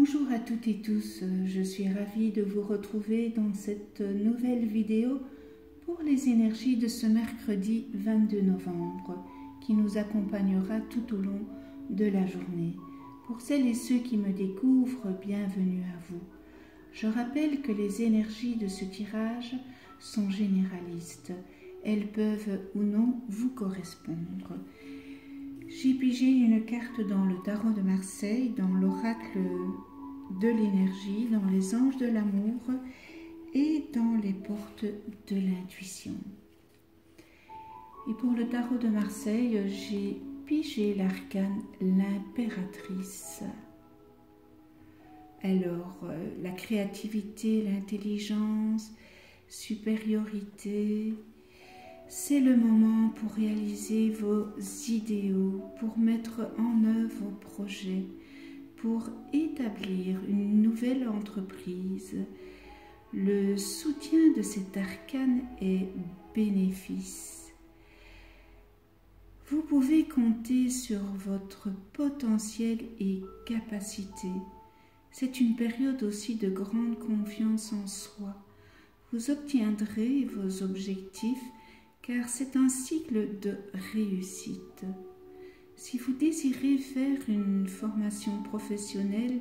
Bonjour à toutes et tous, je suis ravie de vous retrouver dans cette nouvelle vidéo pour les énergies de ce mercredi 22 novembre qui nous accompagnera tout au long de la journée. Pour celles et ceux qui me découvrent, bienvenue à vous. Je rappelle que les énergies de ce tirage sont généralistes. Elles peuvent ou non vous correspondre. J'ai pigé une carte dans le tarot de Marseille, dans l'oracle de l'énergie, dans les anges de l'amour et dans les portes de l'intuition. Et pour le tarot de Marseille, j'ai pigé l'arcane l'impératrice. Alors, la créativité, l'intelligence, supériorité, c'est le moment pour réaliser vos idéaux, pour mettre en œuvre vos projets, pour établir une nouvelle entreprise. Le soutien de cet arcane est bénéfice. Vous pouvez compter sur votre potentiel et capacité. C'est une période aussi de grande confiance en soi. Vous obtiendrez vos objectifs car c'est un cycle de réussite. Si vous désirez faire une formation professionnelle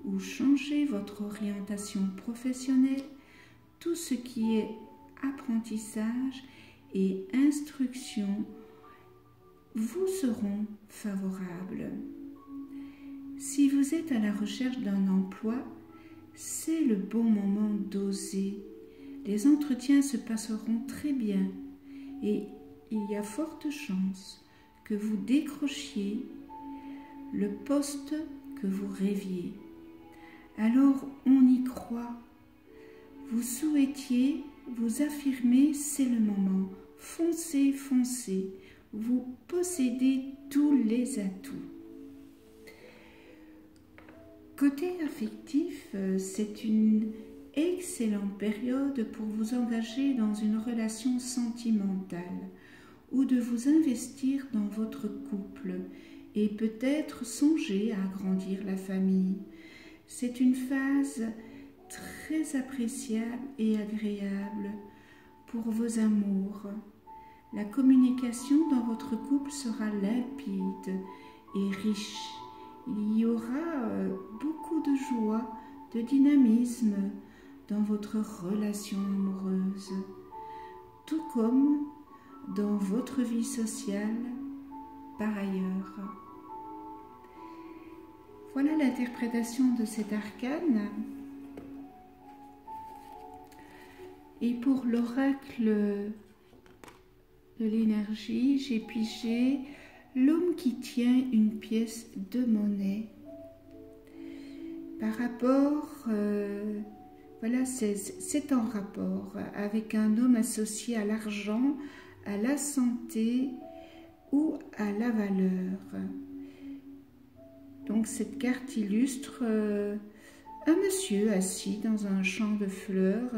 ou changer votre orientation professionnelle, tout ce qui est apprentissage et instruction vous seront favorables. Si vous êtes à la recherche d'un emploi, c'est le bon moment d'oser. Les entretiens se passeront très bien. Et il y a forte chance que vous décrochiez le poste que vous rêviez. Alors on y croit. Vous souhaitiez vous affirmer, c'est le moment. Foncez, foncez. Vous possédez tous les atouts. Côté affectif, c'est une excellente période pour vous engager dans une relation sentimentale ou de vous investir dans votre couple et peut-être songer à agrandir la famille. C'est une phase très appréciable et agréable pour vos amours. La communication dans votre couple sera limpide et riche. Il y aura beaucoup de joie, de dynamisme dans votre relation amoureuse, tout comme dans votre vie sociale par ailleurs. Voilà l'interprétation de cet arcane. Et pour l'oracle de l'énergie, j'ai pigé l'homme qui tient une pièce de monnaie. Par rapport... Voilà, c'est en rapport avec un homme associé à l'argent, à la santé ou à la valeur. Donc cette carte illustre un monsieur assis dans un champ de fleurs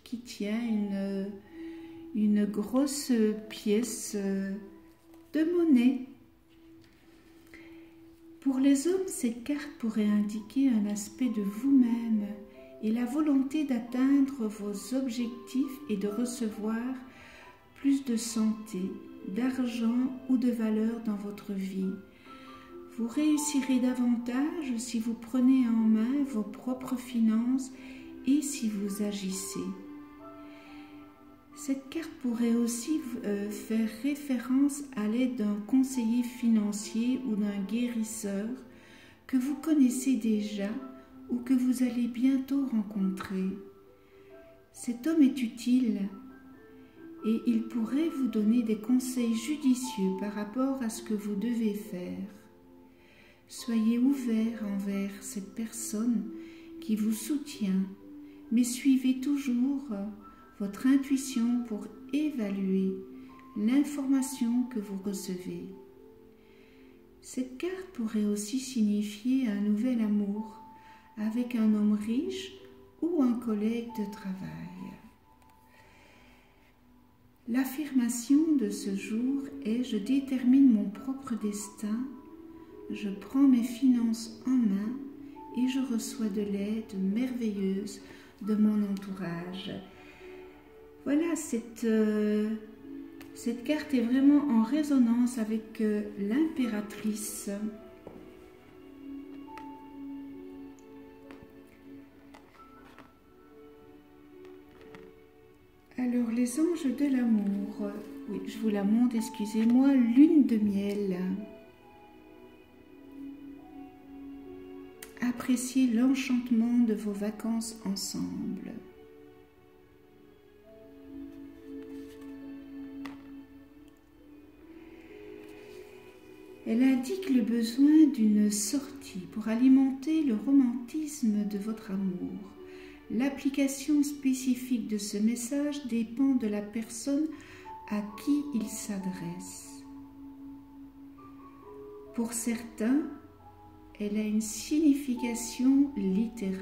qui tient une grosse pièce de monnaie. Pour les hommes, cette carte pourrait indiquer un aspect de vous-même et la volonté d'atteindre vos objectifs et de recevoir plus de santé, d'argent ou de valeur dans votre vie. Vous réussirez davantage si vous prenez en main vos propres finances et si vous agissez. Cette carte pourrait aussi faire référence à l'aide d'un conseiller financier ou d'un guérisseur que vous connaissez déjà ou que vous allez bientôt rencontrer. Cet homme est utile et il pourrait vous donner des conseils judicieux par rapport à ce que vous devez faire. Soyez ouvert envers cette personne qui vous soutient, mais suivez toujours votre intuition pour évaluer l'information que vous recevez. Cette carte pourrait aussi signifier un nouvel amour avec un homme riche ou un collègue de travail. L'affirmation de ce jour est « Je détermine mon propre destin, je prends mes finances en main et je reçois de l'aide merveilleuse de mon entourage. Voilà, cette carte est vraiment en résonance avec l'impératrice. Alors, les anges de l'amour, oui, je vous la montre, excusez-moi, lune de miel. Appréciez l'enchantement de vos vacances ensemble. Elle indique le besoin d'une sortie pour alimenter le romantisme de votre amour. L'application spécifique de ce message dépend de la personne à qui il s'adresse. Pour certains, elle a une signification littérale.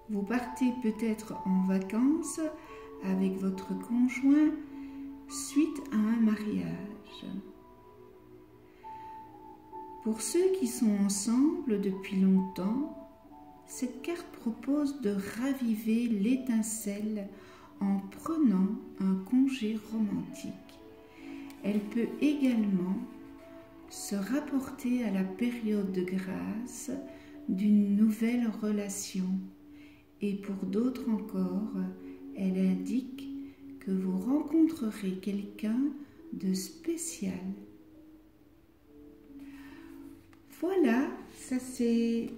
Vous partez peut-être en vacances avec votre conjoint suite à un mariage. Pour ceux qui sont ensemble depuis longtemps, cette carte propose de raviver l'étincelle en prenant un congé romantique. Elle peut également se rapporter à la période de grâce d'une nouvelle relation. Et pour d'autres encore, elle indique que vous rencontrerez quelqu'un de spécial. Voilà, ça c'est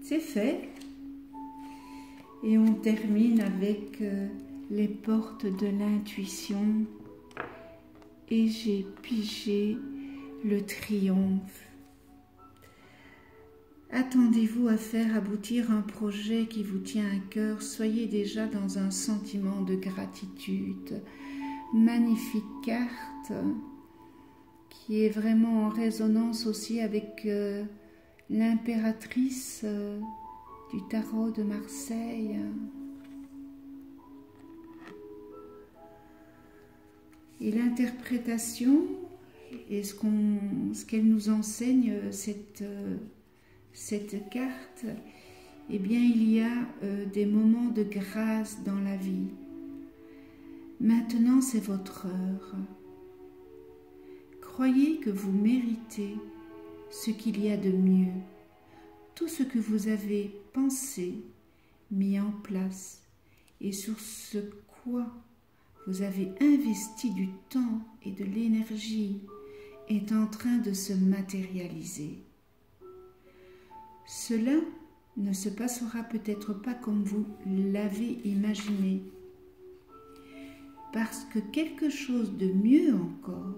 fait. Et on termine avec les portes de l'intuition. Et j'ai pigé le triomphe. Attendez-vous à faire aboutir un projet qui vous tient à cœur. Soyez déjà dans un sentiment de gratitude. Magnifique carte qui est vraiment en résonance aussi avec l'impératrice du tarot de Marseille. Et l'interprétation et ce qu'elle nous enseigne, cette carte, eh bien il y a des moments de grâce dans la vie. Maintenant c'est votre heure. Croyez que vous méritez ce qu'il y a de mieux. Tout ce que vous avez pensé, mis en place et sur ce quoi vous avez investi du temps et de l'énergie est en train de se matérialiser. Cela ne se passera peut-être pas comme vous l'avez imaginé, parce que quelque chose de mieux encore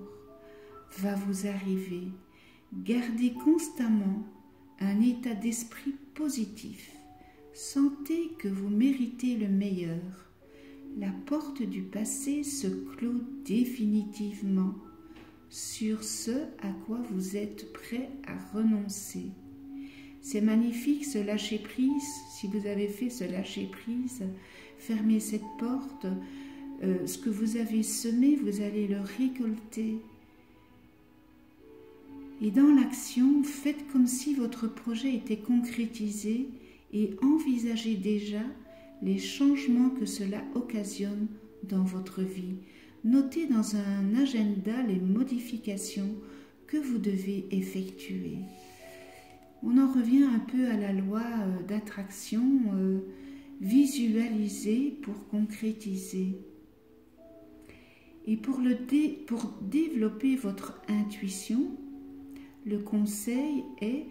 va vous arriver. Gardez constamment un état d'esprit positif. Sentez que vous méritez le meilleur. La porte du passé se clôt définitivement sur ce à quoi vous êtes prêt à renoncer. C'est magnifique ce lâcher-prise. Si vous avez fait ce lâcher-prise, fermez cette porte. Ce que vous avez semé, vous allez le récolter. Et dans l'action, faites comme si votre projet était concrétisé et envisagez déjà les changements que cela occasionne dans votre vie. Notez dans un agenda les modifications que vous devez effectuer. On en revient un peu à la loi d'attraction, visualiser pour concrétiser. Et pour développer votre intuition, le conseil est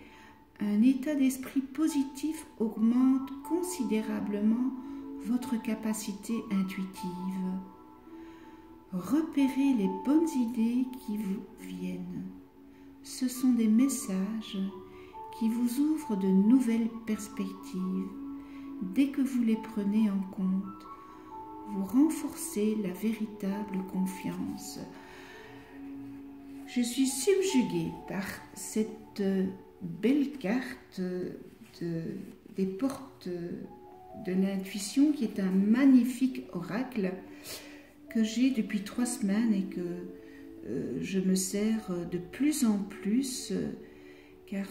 un état d'esprit positif augmente considérablement votre capacité intuitive. Repérez les bonnes idées qui vous viennent. Ce sont des messages qui vous ouvrent de nouvelles perspectives. Dès que vous les prenez en compte, vous renforcez la véritable confiance. Je suis subjuguée par cette belle carte des portes de l'intuition qui est un magnifique oracle que j'ai depuis 3 semaines et que je me sers de plus en plus, car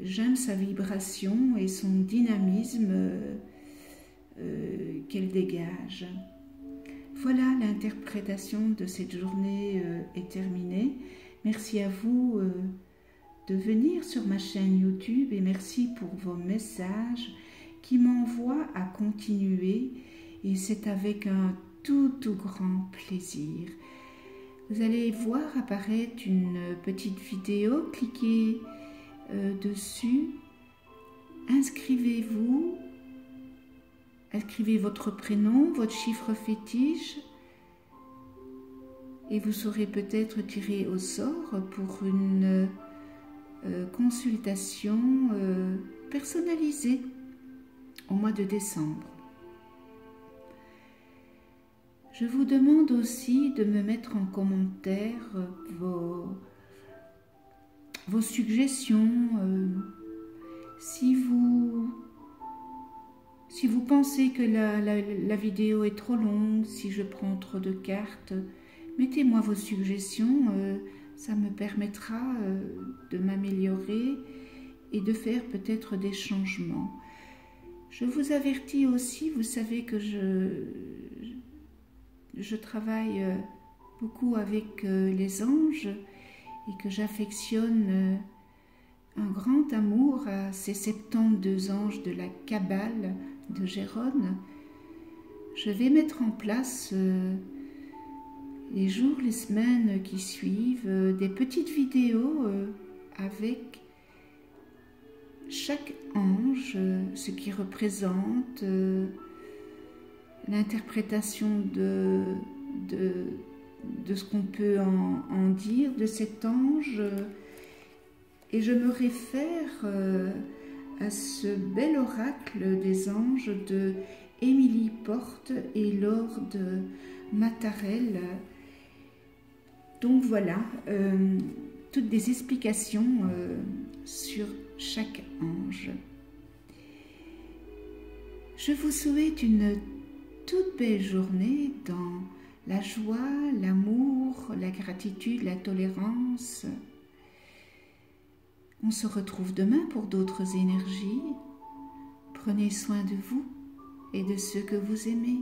j'aime sa vibration et son dynamisme qu'elle dégage. Voilà, l'interprétation de cette journée est terminée. Merci à vous de venir sur ma chaîne YouTube et merci pour vos messages qui m'envoient à continuer et c'est avec un tout grand plaisir. Vous allez voir apparaître une petite vidéo, cliquez dessus, inscrivez-vous, inscrivez votre prénom, votre chiffre fétiche et vous serez peut-être tiré au sort pour une consultation personnalisée au mois de décembre. Je vous demande aussi de me mettre en commentaire vos suggestions. Si vous pensez que la vidéo est trop longue, si je prends trop de cartes, mettez-moi vos suggestions. Ça me permettra de m'améliorer et de faire peut-être des changements. Je vous avertis aussi, vous savez que je travaille beaucoup avec les anges et que j'affectionne un grand amour à ces 72 anges de la Kabbale de Gérone. Je vais mettre en place les jours, les semaines qui suivent, des petites vidéos avec chaque ange, ce qui représente, l'interprétation de ce qu'on peut en dire de cet ange. Et je me réfère à ce bel oracle des anges de Émilie Porte et Laure de Mattarel. Donc voilà, toutes des explications sur chaque ange. Je vous souhaite une toute belle journée dans la joie, l'amour, la gratitude, la tolérance. On se retrouve demain pour d'autres énergies. Prenez soin de vous et de ceux que vous aimez.